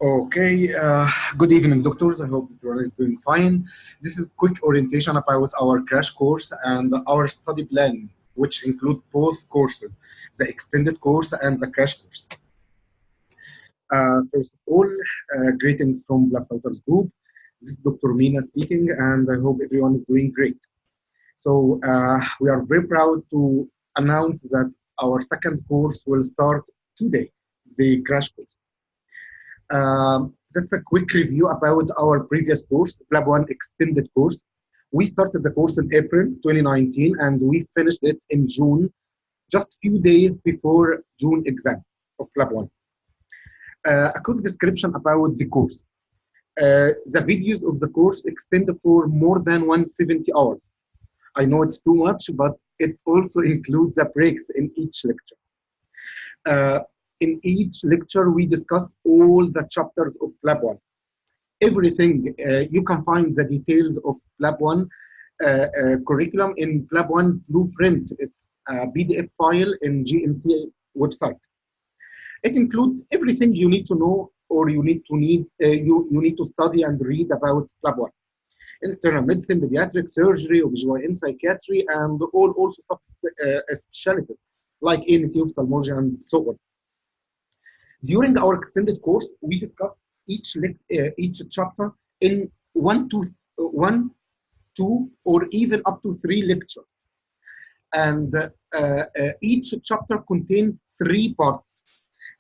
Okay, good evening, doctors. I hope everyone is doing fine. This is quick orientation about our crash course and our study plan, which include both courses, the extended course and the crash course. First of all, greetings from Black Filters Group. This is Dr. Mina speaking, and I hope everyone is doing great. So we are very proud to announce that our second course will start today, the crash course. That's a quick review about our previous course, PLAB 1 extended course. We started the course in April 2019 and we finished it in June, just few days before June exam of PLAB 1. A quick description about the course. The videos of the course extend for more than 170 hours. I know it's too much, but it also includes the breaks in each lecture. In each lecture, we discuss all the chapters of PLAB 1. Everything, you can find the details of PLAB 1 curriculum in PLAB 1 blueprint. It's a PDF file in GNC website. It includes everything you need to know or you need to study and read about PLAB 1. Internal medicine, pediatric surgery, OBGYN, psychiatry, and also specialties like ENT, ophthalmology, and so on. During our extended course, we discussed each chapter in one, two, or even up to 3 lectures. And each chapter contained 3 parts.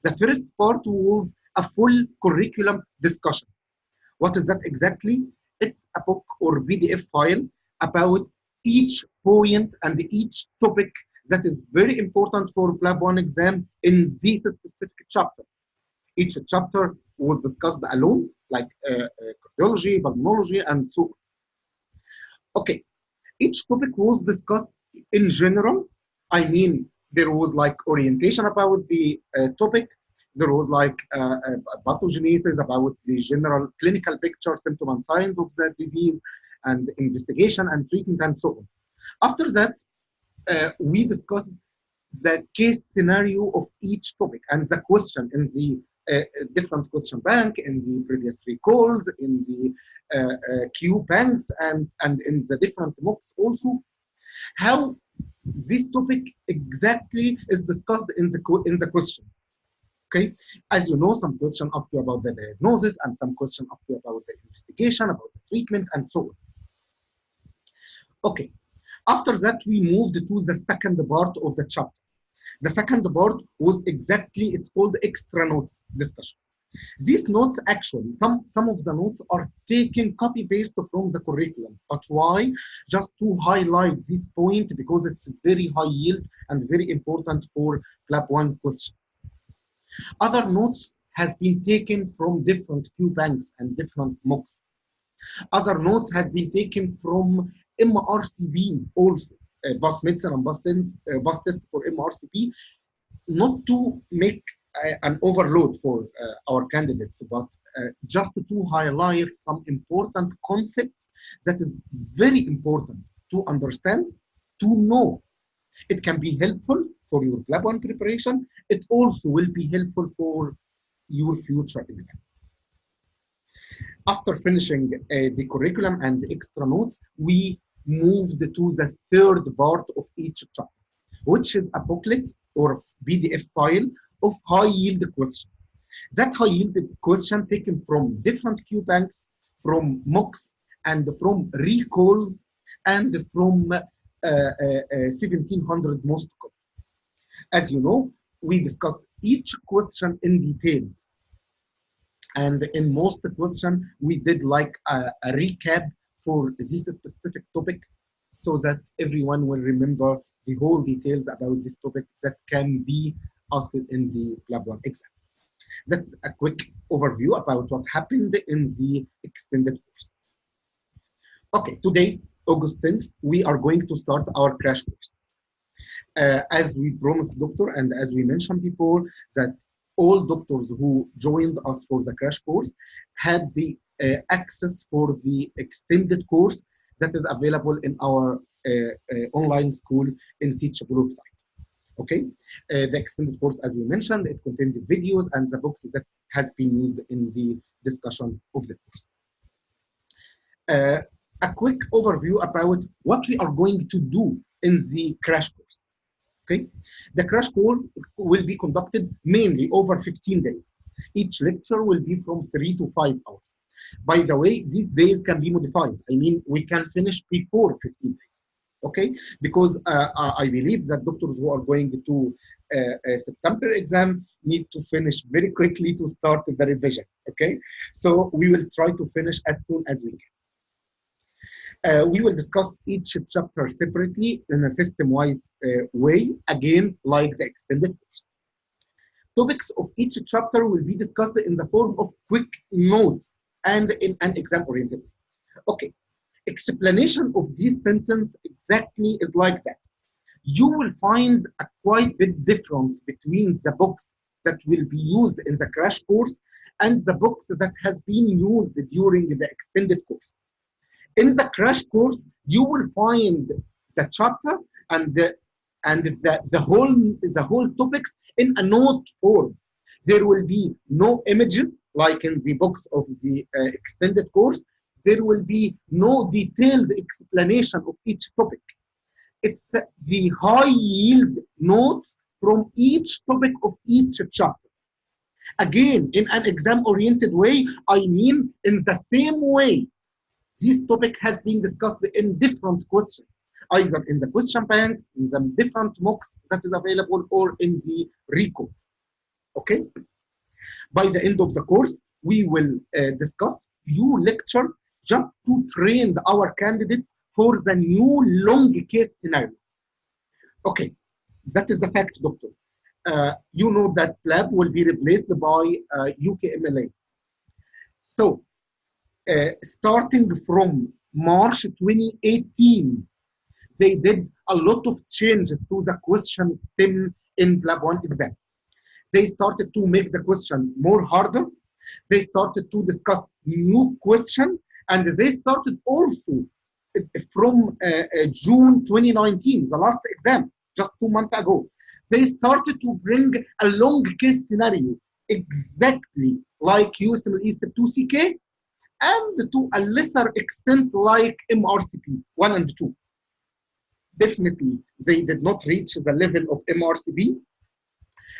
The first part was a full curriculum discussion. What is that exactly? It's a book or PDF file about each point and each topic that is very important for PLAB 1 exam in this specific chapter. Each chapter was discussed alone, like cardiology, pulmonology, and so on. Okay, each topic was discussed in general. I mean, there was like orientation about the topic. There was like pathogenesis about the general clinical picture, symptom and signs of the disease, and investigation and treatment, and so on. After that, we discussed the case scenario of each topic and the question in the different question bank, in the previous recalls, in the Q banks, and in the different MOOCs also, how this topic exactly is discussed in the question. Okay, as you know, some question ask you about the diagnosis, and some question ask you about the investigation, about the treatment, and so on. Okay, after that, we moved to the second part of the chapter. The second part was exactly, it's called extra notes discussion. These notes actually, some of the notes are taken copy-paste from the curriculum. But why? Just to highlight this point because it's very high yield and very important for PLAB 1 questions. Other notes has been taken from different Q banks and different MOOCs. Other notes has been taken from MRCP also, bus medicine and bus test for MRCP, not to make an overload for our candidates, but just to highlight some important concepts that is very important to understand, to know. It can be helpful for your PLAB 1 preparation. It also will be helpful for your future exam. After finishing the curriculum and the extra notes, we moved to the third part of each chapter, which is a booklet or PDF file of high-yield question. That high-yield question taken from different Q banks, from MOOCs, and from recalls, and from 1700 most common. As you know, we discussed each question in details. And in most questions, we did like a recap for this specific topic so that everyone will remember the whole details about this topic that can be asked in the PLAB 1 exam. That's a quick overview about what happened in the extended course. Okay, today, August 10th, we are going to start our crash course. As we promised, doctor, and as we mentioned before, that all doctors who joined us for the crash course had the access for the extended course that is available in our online school in Teachable website. Okay, the extended course, as we mentioned, it contains the videos and the books that has been used in the discussion of the course. A quick overview about what we are going to do in the crash course. Okay, the crash course will be conducted mainly over 15 days. Each lecture will be from 3 to 5 hours. By the way, these days can be modified. I mean, we can finish before 15 days. Okay, because I believe that doctors who are going to a September exam need to finish very quickly to start the revision. Okay, so we will try to finish as soon as we can. We will discuss each chapter separately in a system-wise way, again, like the extended course. Topics of each chapter will be discussed in the form of quick notes and in an exam-oriented way. Okay, explanation of this sentence exactly is like that. You will find a quite big difference between the books that will be used in the crash course and the books that has been used during the extended course. In the crash course, you will find the chapter and the whole topics in a note form. There will be no images like in the books of the extended course. There will be no detailed explanation of each topic. It's the high yield notes from each topic of each chapter. Again, in an exam oriented way, I mean in the same way this topic has been discussed in different questions, either in the question banks, in the different mocks that is available, or in the records. Okay? By the end of the course, we will discuss few lectures just to train our candidates for the new long case scenario. Okay, that is the fact, doctor. You know that PLAB will be replaced by UKMLA. So, starting from March 2018, they did a lot of changes to the question stem in PLAB 1 exam. They started to make the question more harder. They started to discuss new question, and they started also from June 2019, the last exam, just 2 months ago. They started to bring a long case scenario, exactly like USMLE Step 2 CK, and to a lesser extent like MRCP 1 and 2. Definitely, they did not reach the level of MRCP,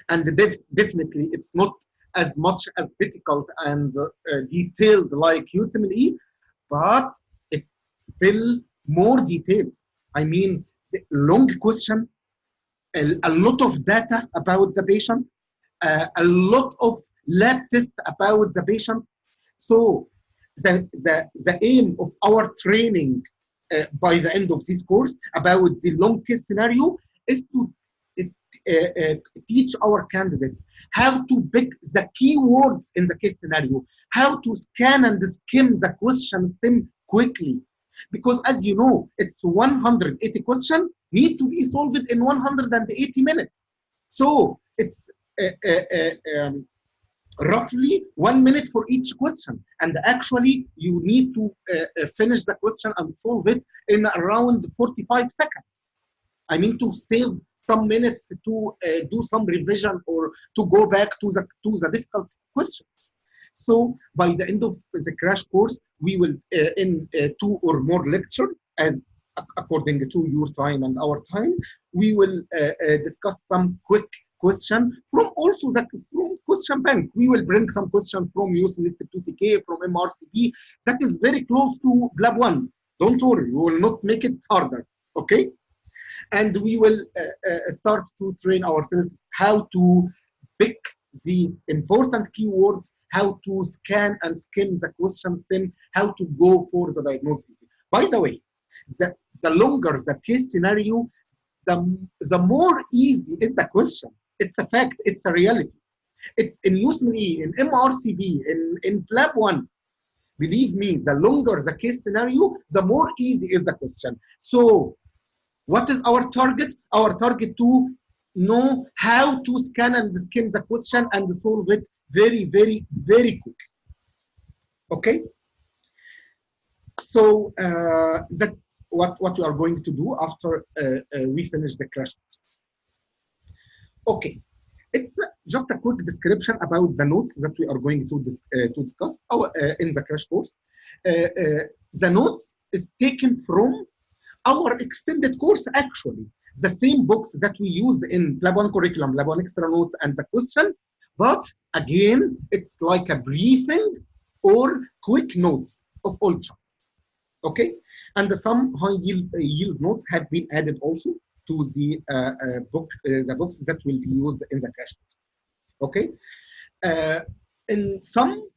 and definitely it's not as much as difficult and detailed like USMLE, but it's still more detailed. I mean, the long question, a lot of data about the patient, a lot of lab tests about the patient. So the aim of our training by the end of this course about the long case scenario is to teach our candidates how to pick the keywords in the case scenario, how to scan and skim the question stem quickly. Because as you know, it's 180 questions need to be solved in 180 minutes. So it's roughly 1 minute for each question. And actually, you need to finish the question and solve it in around 45 seconds. I mean, to save some minutes to do some revision or to go back to the difficult question. So by the end of the crash course, we will in 2 or more lectures, as according to your time and our time, we will discuss some quick question from also the question bank. We will bring some question from USMLE Step 2 CK, from MRCP, that is very close to PLAB 1. Don't worry, we will not make it harder, okay? And we will start to train ourselves how to pick the important keywords, how to scan and skim the question stem, how to go for the diagnosis. By the way, the longer the case scenario, the more easy is the question. It's a fact, it's a reality. It's in USMLE, in MRCB, in PLAB 1. Believe me, the longer the case scenario, the more easy is the question. So, what is our target? Our target to know how to scan and skim the question and solve it very, very, very quick. Okay? So that's what we are going to do after we finish the crash course. Okay, it's just a quick description about the notes that we are going to discuss in the crash course. The notes is taken from our extended course actually. The same books that we used in PLAB 1 curriculum, PLAB 1 extra notes, and the question, but again, it's like a briefing or quick notes of all chapters. Okay, and some high yield notes have been added also to the books that will be used in the crash course. Okay, uh, in some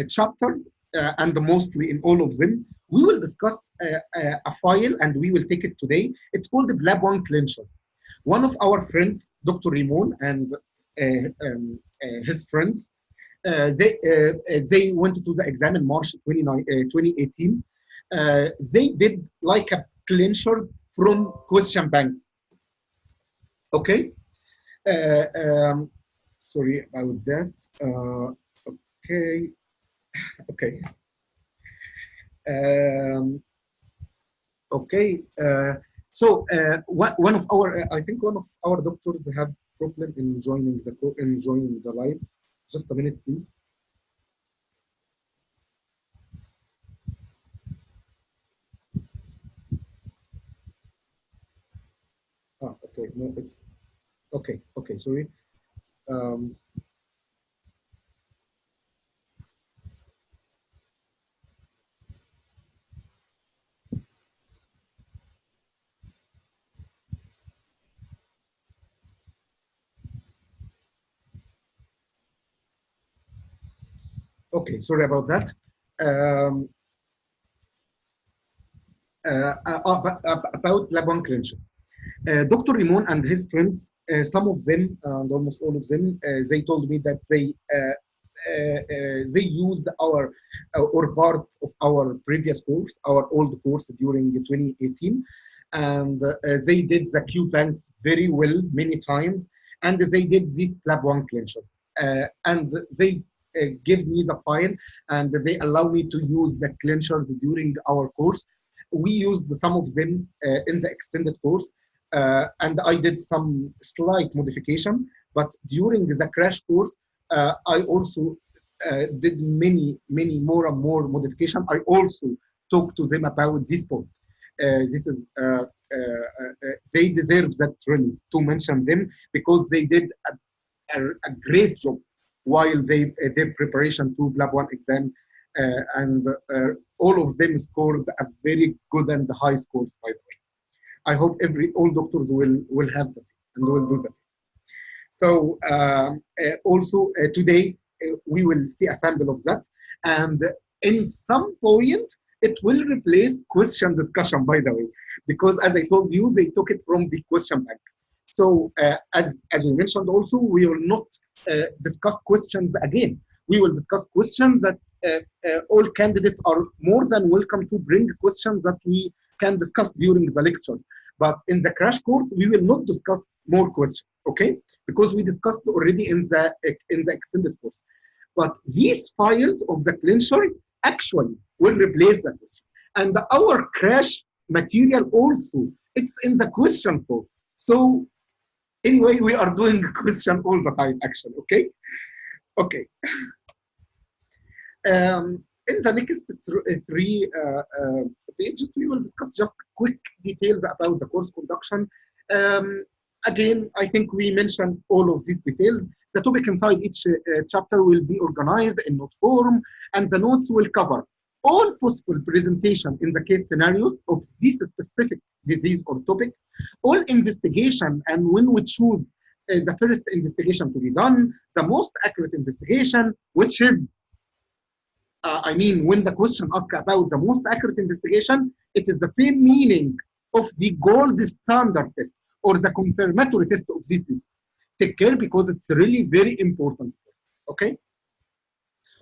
chapters and mostly in all of them, we will discuss a file and we will take it today. It's called the PLAB 1 clincher. One of our friends, Dr. Ramon, and his friends, they went to the exam in March 2018. They did like a clincher from question banks. Okay. Uh, um, Sorry about that. Okay. Okay. Um, okay. One of our, I think one of our doctors have problem in joining the live. Just a minute, please. Ah, okay. No, it's okay. Okay. Sorry. Um, okay. Sorry about that. Um, about Labuan Clinch. Dr. Rimon and his friends, some of them, and almost all of them, they told me that they used our or part of our previous course, our old course during 2018, and they did the Q banks very well many times, and they did this PLAB 1 clincher, and they give me the file and they allow me to use the clinchers during our course. We used some of them in the extended course, and I did some slight modification. But during the crash course, I also did many more and more modification. I also talked to them about this point. This is they deserve that really to mention them because they did a great job while they did preparation to PLAB 1 exam, and all of them scored a very good and high scores, by the way. I hope all doctors will have that and will do that. So also today we will see a sample of that, and in some point it will replace question discussion, by the way, because as I told you, they took it from the question banks. So as we mentioned also, we will not discuss questions again. We will discuss questions that all candidates are more than welcome to bring questions that we can discuss during the lecture. But in the crash course, we will not discuss more questions, okay? Because we discussed already in the extended course. But these files of the clincher actually will replace that question. And our crash material also, it's in the question form. So anyway, we are doing question all the time, actually, okay? Okay. In the next three pages, we will discuss just quick details about the course conduction. Again, I think we mentioned all of these details. The topic inside each chapter will be organized in note form, and the notes will cover all possible presentation in the case scenarios of this specific disease or topic, all investigation, and when we choose the first investigation to be done, the most accurate investigation, which is I mean, when the question asks about the most accurate investigation, it is the same meaning of the gold standard test or the confirmatory test of this. Take care because it's really very important. Okay.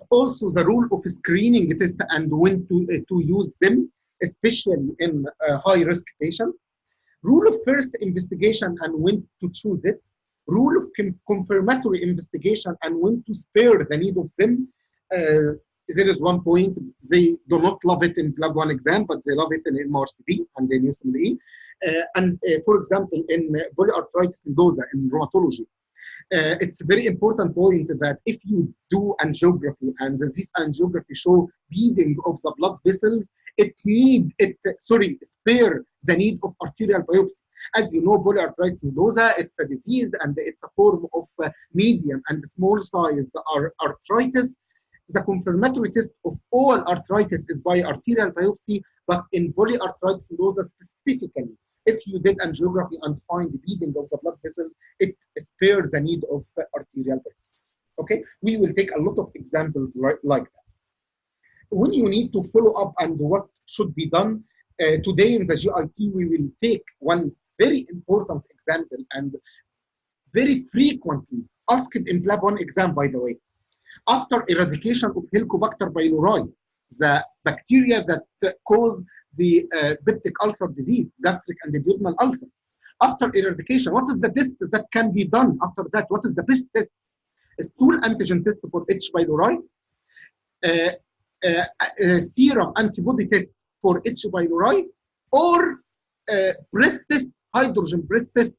Also, the rule of screening test and when to use them, especially in high risk patients. Rule of first investigation and when to choose it. Rule of confirmatory investigation and when to spare the need of them. There is one point, they do not love it in PLAB 1 exam, but they love it in MRCP and then USMLE. For example, in polyarthritis nodosa in rheumatology, it's a very important point that if you do angiography and this angiography show bleeding of the blood vessels, spare the need of arterial biopsy. As you know, polyarthritis nodosa, it's a disease and it's a form of medium and small sized arthritis. The confirmatory test of all arthritis is by arterial biopsy, but in polyarthritis nodosa specifically, if you did angiography and find bleeding of the blood vessels, it spares the need of arterial biopsy. Okay, we will take a lot of examples like that. When you need to follow up and what should be done, today in the GIT, we will take one very important example and very frequently asked in PLAB 1 exam, by the way. After eradication of Helicobacter pylori, the bacteria that cause the peptic ulcer disease, gastric and duodenal ulcer. After eradication, what is the test that can be done after that? What is the best test? A stool antigen test for H. pylori, serum antibody test for H. pylori, or breath test, hydrogen breath test.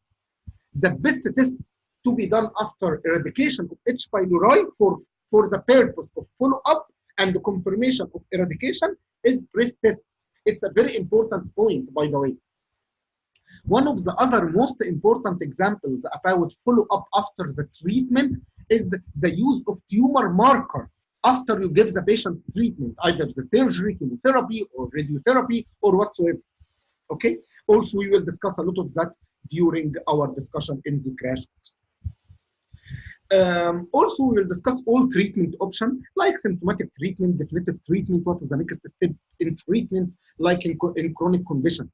The best test to be done after eradication of H. pylori for the purpose of follow-up and the confirmation of eradication is breath test. It's a very important point, by the way. One of the other most important examples about follow-up after the treatment is the use of tumor marker after you give the patient treatment, either the surgery, chemotherapy, or radiotherapy, or whatsoever. Okay. Also, we will discuss a lot of that during our discussion in the crash course. Also, we will discuss all treatment options like symptomatic treatment, definitive treatment, what is the next step in treatment, like in chronic condition,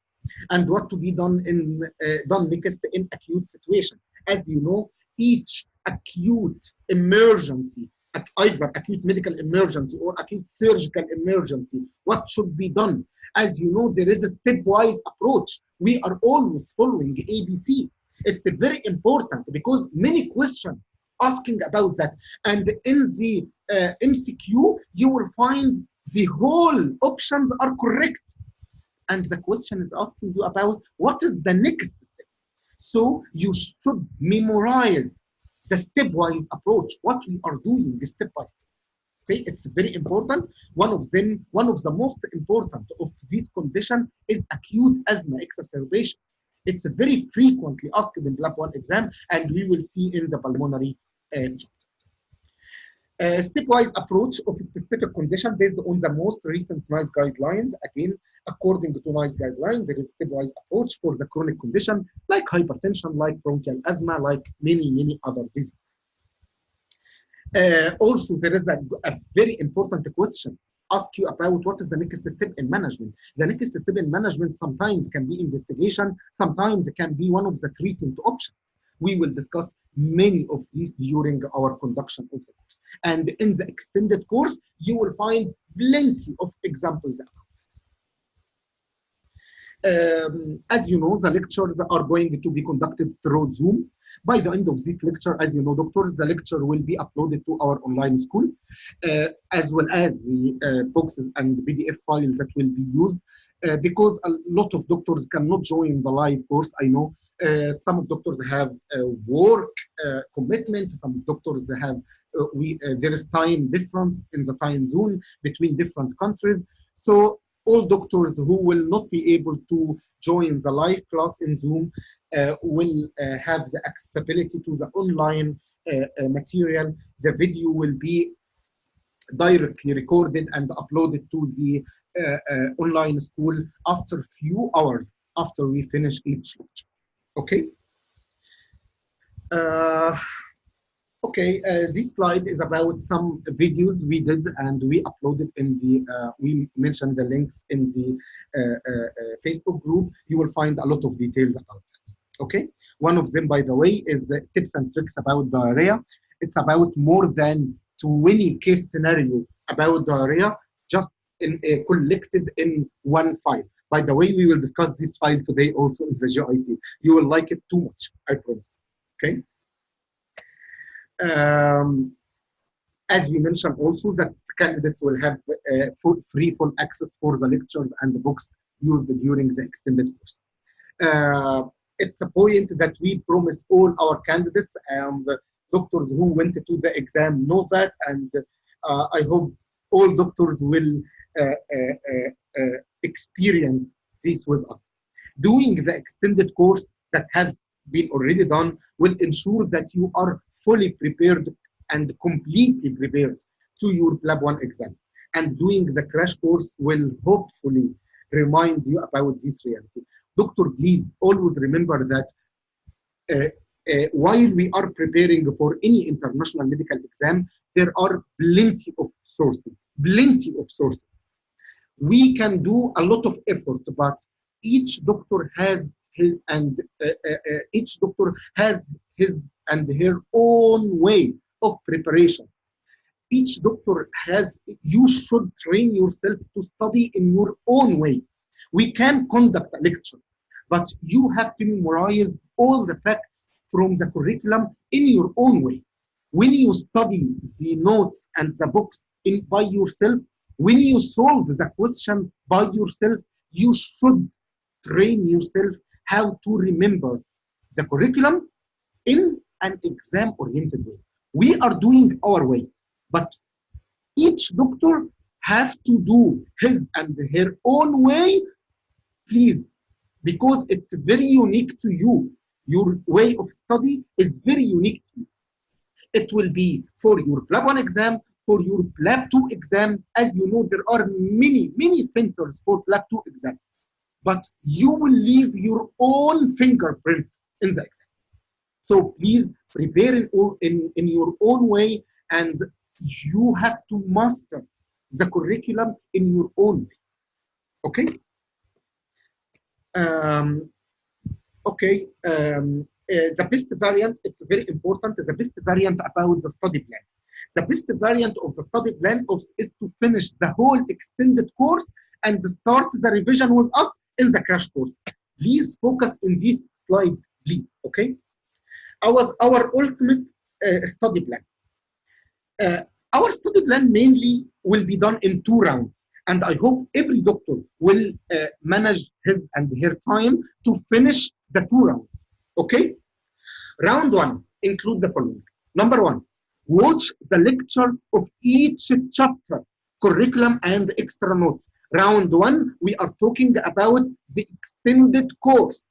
and what to be done next in acute situation. As you know, each acute emergency, either acute medical emergency or acute surgical emergency, what should be done? As you know, there is a stepwise approach. We are always following ABC. It's very important because many questions asking about that. And in the MCQ, you will find the whole options are correct. And the question is asking you about what is the next step. So you should memorize the stepwise approach, what we are doing step by step. Okay, it's very important. One of the most important of these conditions is acute asthma exacerbation. It's very frequently asked in PLAB 1 exam, and we will see in the pulmonary chapter. Stepwise approach of a specific condition based on the most recent NICE guidelines. Again, according to NICE guidelines, there is stepwise approach for the chronic condition like hypertension, like bronchial asthma, like many other diseases. Also, there is a very important question ask you about what is the next step in management. The next step in management sometimes can be investigation, sometimes it can be one of the treatment options. We will discuss many of these during our conduction of the course. And in the extended course, you will find plenty of examples about it. As you know, the lectures are going to be conducted through Zoom. By the end of this lecture, as you know, doctors, the lecture will be uploaded to our online school, as well as the books and PDF files that will be used, because a lot of doctors cannot join the live course. I know some of doctors have work commitment, some doctors have, there is time difference in the time zone between different countries. So all doctors who will not be able to join the live class in Zoom will have the accessibility to the online material. The video will be directly recorded and uploaded to the online school after few hours after we finish each lecture. Okay. This slide is about some videos we did and we uploaded in the, we mentioned the links in the Facebook group. You will find a lot of details about that. Okay. One of them, by the way, is the tips and tricks about diarrhea. It's about more than 20 case scenario about diarrhea, just collected in one file. By the way, we will discuss this file today also in the GIT. You will like it too much, I promise. Okay. As we mentioned also, that candidates will have full access for the lectures and the books used during the extended course. It's a point that we promise all our candidates, and the doctors who went to the exam know that, and I hope all doctors will experience this with us. Doing the extended course that have been already done will ensure that you are fully prepared and completely prepared to your PLAB 1 exam. And doing the crash course will hopefully remind you about this reality. Doctor, please always remember that while we are preparing for any international medical exam, there are plenty of sources, We can do a lot of effort, but each doctor has his and her own way of preparation. Each doctor has, you should train yourself to study in your own way. We can conduct a lecture, but you have to memorize all the facts from the curriculum in your own way. When you study the notes and the books by yourself, when you solve the question by yourself, you should train yourself how to remember the curriculum in an exam-oriented way. We are doing our way, but each doctor have to do his and her own way, please, because it's very unique to you. Your way of study is very unique to you. It will be for your PLAB 1 exam, for your PLAB 2 exam. As you know, there are many centers for PLAB 2 exam, but you will leave your own fingerprint in the exam. So please prepare in your own way, and you have to master the curriculum in your own way. Okay? The best variant, it's very important, the best variant about the study plan. The best variant of the study plan is to finish the whole extended course and start the revision with us in the crash course. Please focus in this slide, please, okay? Our ultimate study plan. Our study plan mainly will be done in 2 rounds, and I hope every doctor will manage his and her time to finish the 2 rounds, okay? Round 1 include the following. Number 1, watch the lecture of each chapter, curriculum and extra notes. Round 1, we are talking about the extended course.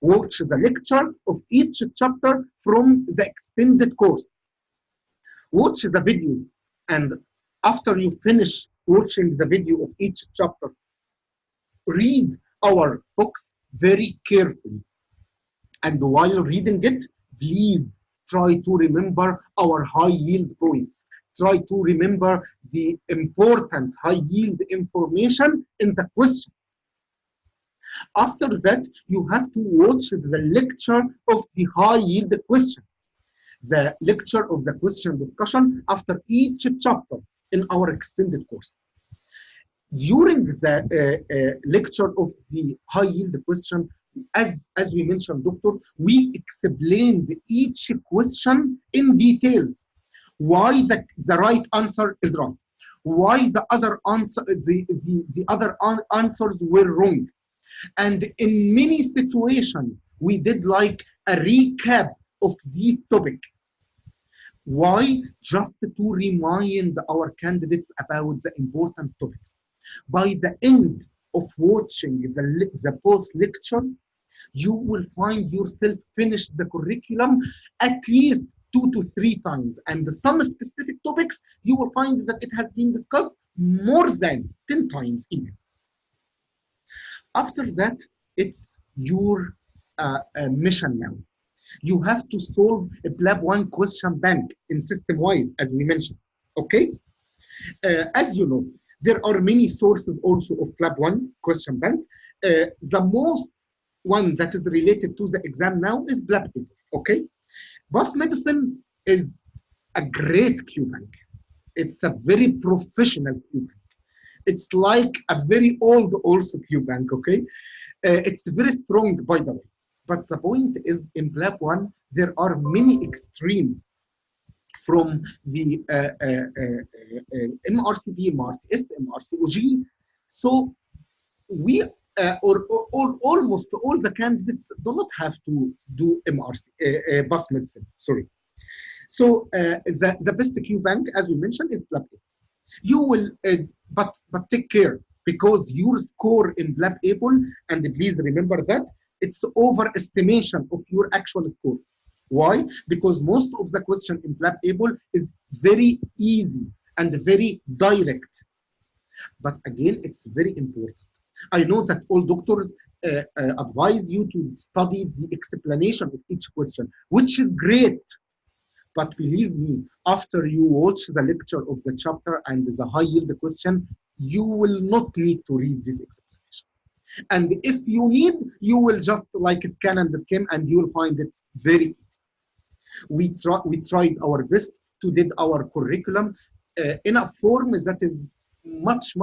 Watch the lecture of each chapter from the extended course. Watch the videos, and after you finish watching the video of each chapter, read our books very carefully. And while reading it, please try to remember our high yield points. Try to remember the important high yield information in the question. After that, you have to watch the lecture of the high yield question. The lecture of the question discussion after each chapter in our extended course. During the lecture of the high yield question, as we mentioned, doctor, we explained each question in details. Why the right answer is wrong, why the other answer, the other answers were wrong, and in many situations we did like a recap of this topic. Why? Just to remind our candidates about the important topics. By the end of watching the both lectures, you will find yourself finish the curriculum at least 2 to 3 times, and some specific topics you will find that it has been discussed more than 10 times even. After that, it's your mission now. You have to solve a PLAB 1 question bank in system-wise, as we mentioned, okay? As you know, there are many sources also of PLAB 1 question bank. The most one that is related to the exam now is PLAB paper, okay? Bus medicine is a great Q bank. It's a very professional Q bank. It's like a very old also Q bank, okay? It's very strong, by the way. But the point is, in PLAB 1, there are many extremes from the MRCP, MRCS, MRCOG. So we or almost all the candidates do not have to do MRC, bus medicine, sorry. So the best Q bank, as we mentioned, is PLAB. You will, but take care, because your score in PLAB able, and please remember that it's overestimation of your actual score. Why? Because most of the question in PLAB able is very easy and very direct. But again, it's very important. I know that all doctors advise you to study the explanation of each question, which is great. But believe me, after you watch the lecture of the chapter and the high yield question, you will not need to read this explanation. And if you need, you will just like scan and skim, and you will find it very easy. We tried our best to did our curriculum in a form that is much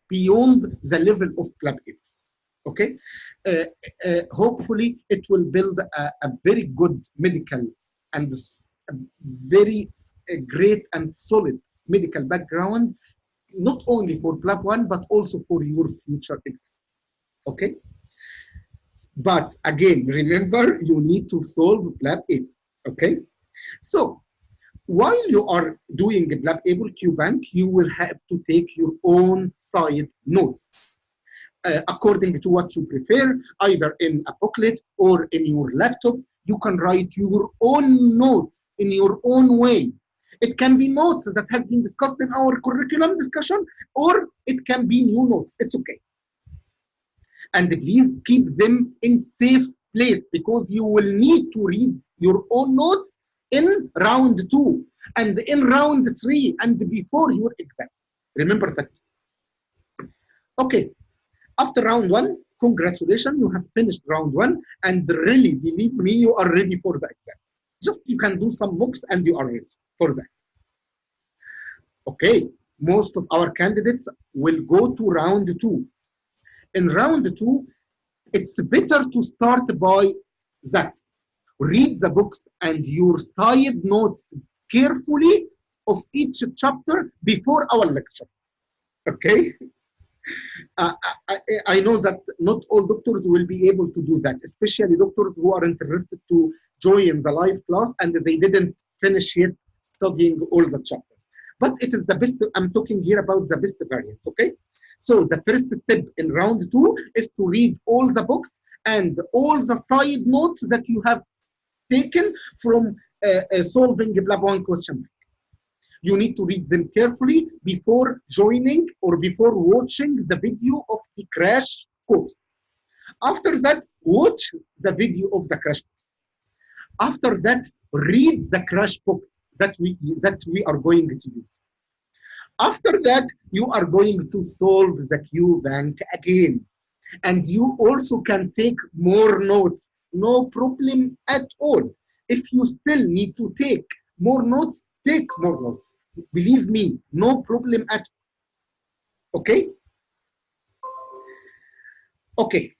beyond the level of PLAB. Okay, hopefully it will build a very good medical and a very great and solid medical background, not only for PLAB 1 but also for your future exam. Okay, but again, remember, you need to solve PLAB 8. Okay, so while you are doing a PLAB able Q bank, you will have to take your own side notes. According to what you prefer, either in a booklet or in your laptop, you can write your own notes in your own way. It can be notes that has been discussed in our curriculum discussion, or it can be new notes. It's okay. And please keep them in safe place, because you will need to read your own notes in round 2 and in round 3 and before your exam. Remember that. Okay. After round 1, congratulations, you have finished round 1, and really, believe me, you are ready for the exam. Just you can do some mocks and you are ready for that. Okay, most of our candidates will go to round 2. In round 2, it's better to start by that. Read the books and your side notes carefully of each chapter before our lecture. Okay? I know that not all doctors will be able to do that, especially doctors who are interested to join the live class and they didn't finish yet studying all the chapters. But it is the best, I'm talking here about the best variant, okay? So the first step in round 2 is to read all the books and all the side notes that you have taken from solving the PLAB 1 question. You need to read them carefully before joining or before watching the video of the crash course. After that, watch the video of the crash course. After that, read the crash book that we are going to use. After that, you are going to solve the Q bank again. And you also can take more notes, no problem at all. If you still need to take more notes, take more notes. Believe me, no problem at all. Okay? Okay.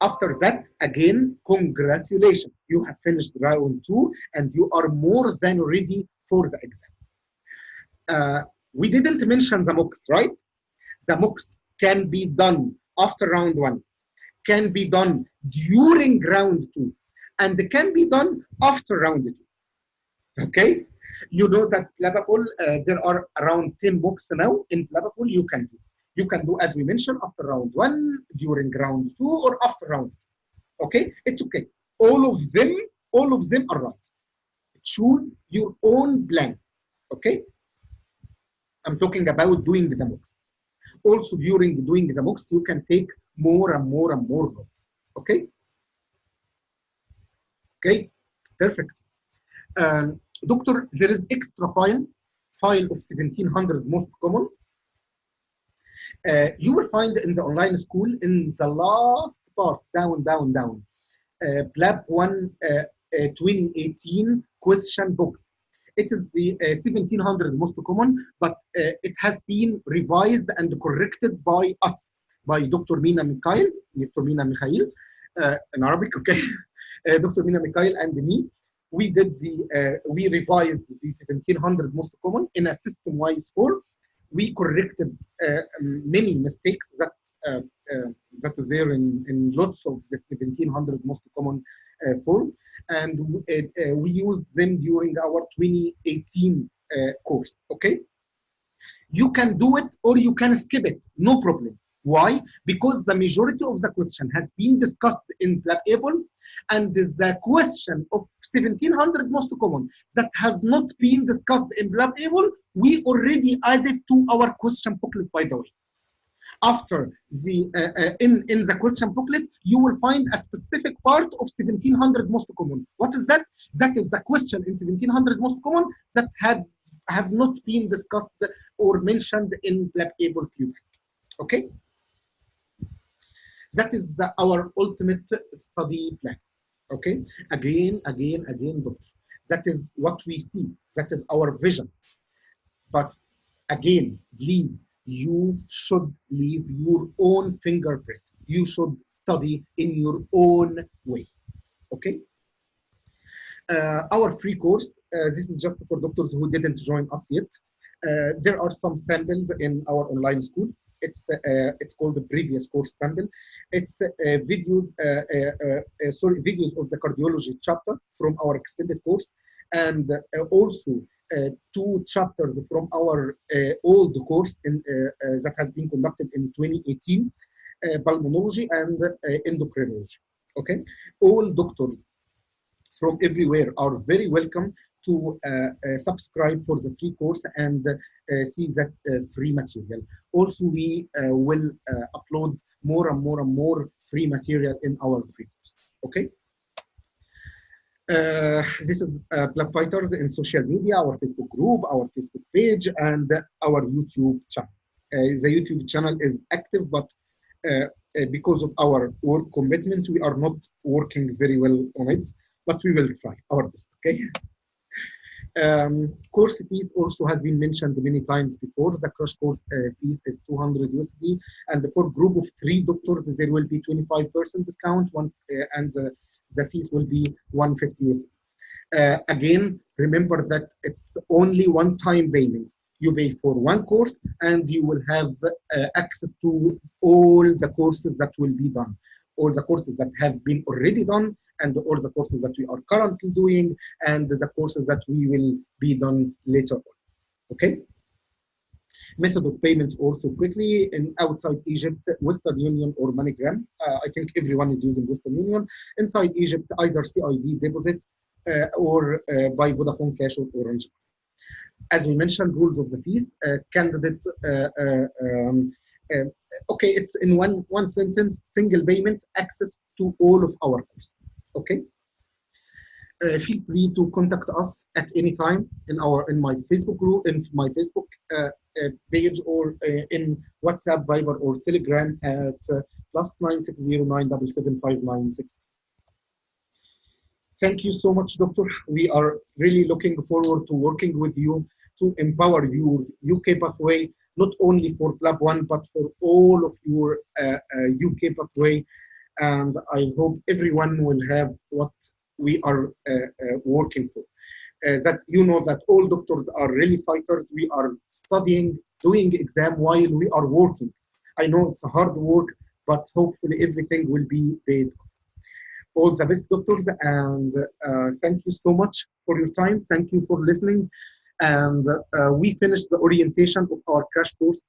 After that, again, congratulations. You have finished round 2 and you are more than ready for the exam. We didn't mention the mocks, right? The mocks can be done after round 1, can be done during round 2, and can be done after round 2. Okay? You know that PLAB, there are around 10 mocks now in PLAB you can do. You can do, as we mentioned, after round 1, during round 2, or after round 2. Okay? It's okay. All of them are right. Choose your own plan. Okay? I'm talking about doing the mocks. Also, during doing the mocks, you can take more and more and more notes. Okay? Okay, perfect. Doctor, there is extra file of 1700 most common. You will find in the online school in the last part, down. PLAB 1 2018 question books. It is the 1700 most common, but it has been revised and corrected by us, by Dr. Mina Mikhail, in Arabic, okay? Dr. Mina Mikhail and me. We did we revised the 1700 most common in a system-wise form. We corrected many mistakes that that is there in lots of the 1700 most common form, and we used them during our 2018 course. Okay, you can do it or you can skip it, no problem. Why? Because the majority of the question has been discussed in PLAB, and the question of 1700 most common that has not been discussed in PLAB, we already added to our question booklet, by the way. After the in the question booklet, you will find a specific part of 1700 most common. What is that? That is the question in 1700 most common that have not been discussed or mentioned in PLAB Q. Okay, that is our ultimate study plan. Okay, again, doctor. That is what we see. That is our vision. But again, please, you should leave your own fingerprint. You should study in your own way. Okay. Our free course, this is just for doctors who didn't join us yet. There are some samples in our online school. It's called the previous course sample. It's videos, videos of the cardiology chapter from our extended course, and also 2 chapters from our old course that has been conducted in 2018, pulmonology and endocrinology. Okay, all doctors from everywhere are very welcome to subscribe for the free course and see that free material. Also, we will upload more and more free material in our free course. Okay. This is PLAB Fighters in social media, our Facebook group, our Facebook page, and our YouTube channel. The YouTube channel is active, but because of our work commitment, we are not working very well on it, but we will try our best. Okay. Course fees also has been mentioned many times before. The crash course fees is 200 USD, and for group of 3 doctors, there will be 25% discount. And the fees will be 150 USD. Again, remember that it's only one-time payment. You pay for 1 course, and you will have access to all the courses that will be done, all the courses that have been already done, and all the courses that we are currently doing, and the courses that we will be done later on. Okay. Method of payment also quickly. In outside Egypt, Western Union or MoneyGram. I think everyone is using Western Union. Inside Egypt, either CID deposit or by Vodafone Cash or Orange. As we mentioned, rules of the fees. Candidate. Okay, it's in one sentence. Single payment, access to all of our courses. Okay. Feel free to contact us at any time in my Facebook group, in my Facebook page, or in WhatsApp, Viber, or Telegram at +960977596. Thank you so much, Doctor. We are really looking forward to working with you to empower your UK pathway, not only for PLAB 1, but for all of your UK pathway. And I hope everyone will have what we are working for. That you know that all doctors are really fighters. We are studying, doing exam while we are working. I know it's a hard work, but hopefully everything will be paid. All the best, doctors, and thank you so much for your time. Thank you for listening. And we finished the orientation of our crash course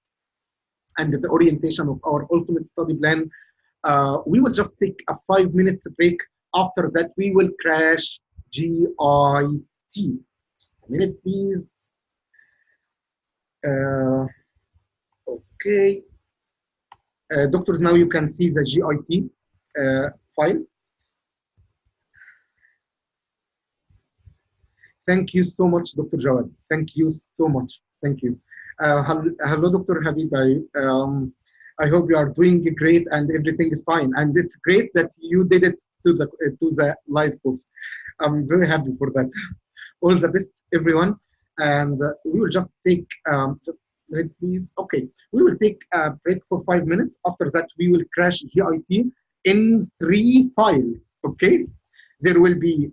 and the orientation of our ultimate study plan. We will just take a 5 minutes break. After that, we will crash GIT. Just a minute, please. Okay. Doctors, now you can see the GIT file. Thank you so much, Dr. Jawad. Thank you so much. Thank you. Hello, Dr. Habib. I hope you are doing great and everything is fine. And it's great that you did it to the live course. I'm very happy for that. All the best, everyone. And we will just take, just wait, please. Okay, we will take a break for 5 minutes. After that, we will crash GIT in 3 files. Okay, there will be.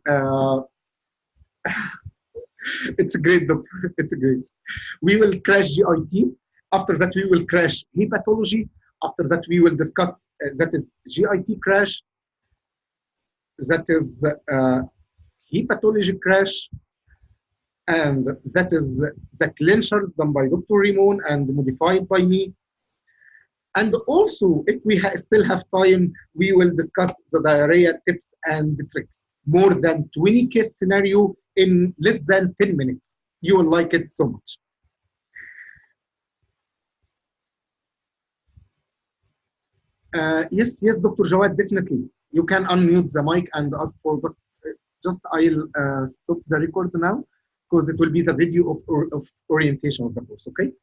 It's great, doctor. It's great. We will crash GIT. After that, we will crash hepatology. After that, we will discuss that is GIT crash, that is hepatology crash, and that is the clinchers done by Dr. Ramon and modified by me. And also, if we still have time, we will discuss the diarrhea tips and the tricks. More than 20 case scenario in less than 10 minutes. You will like it so much. Yes, Dr. Jawad, definitely. You can unmute the mic and ask for, but just I'll stop the record now because it will be the video of orientation of the course, okay?